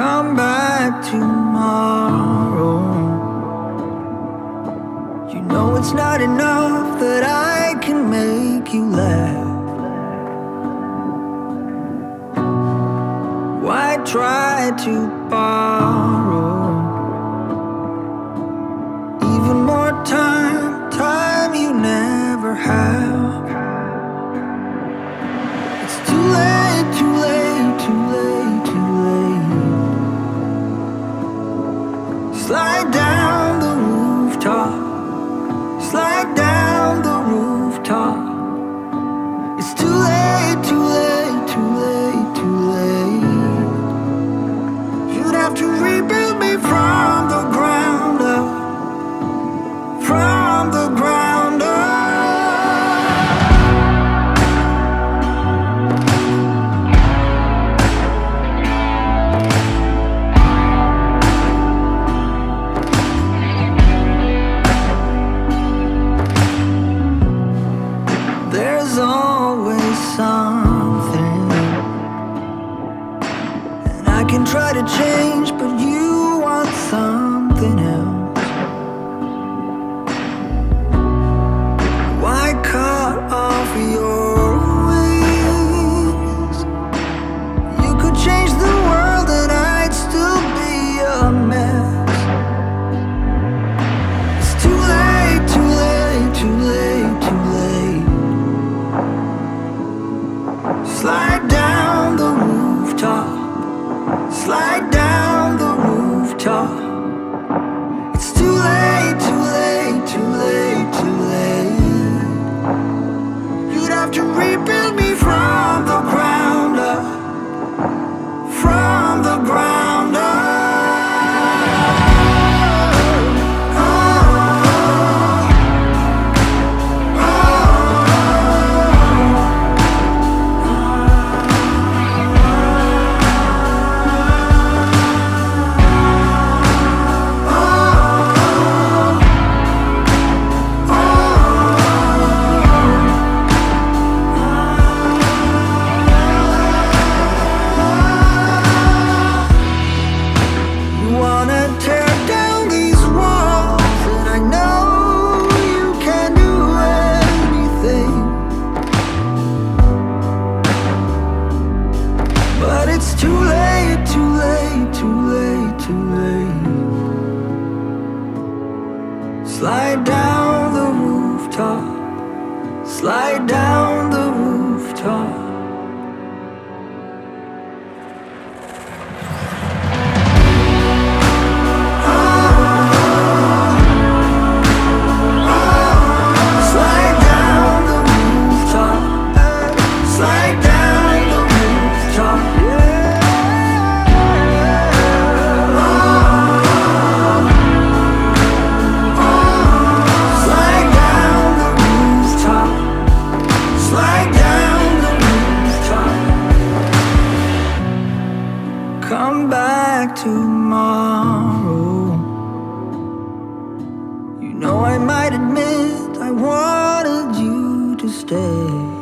come back tomorrow. You know it's not enough that I can make you laugh. Why try to borrow even more time you never have? It's too late, too late, too late, too late. Slide down the rooftop, slide down the rooftop. It's too late, too late, too late, too late. You'd have to rebuild me from the ground up, from the ground up. There's always something, and I can try to change, but you want something else. Why cut off your wings? You could change the world and I'd still be a mess. It's too late, too late, too late, too late. Slide down the rooftop, slide down the rooftop. It's too late, too late, too late, too late. You'd have to rebuild me from the ground up, from the ground up. Oh, you wanna tear down these walls, and I know you can do anything, but it's too late, too late, too late, too late. Slide down the rooftop, slide down the rooftop. Slide down the rooftop, slide down the rooftop, slide down the rooftop, slide down the rooftop. Come back tomorrow. You know I might admit I wanted you to stay.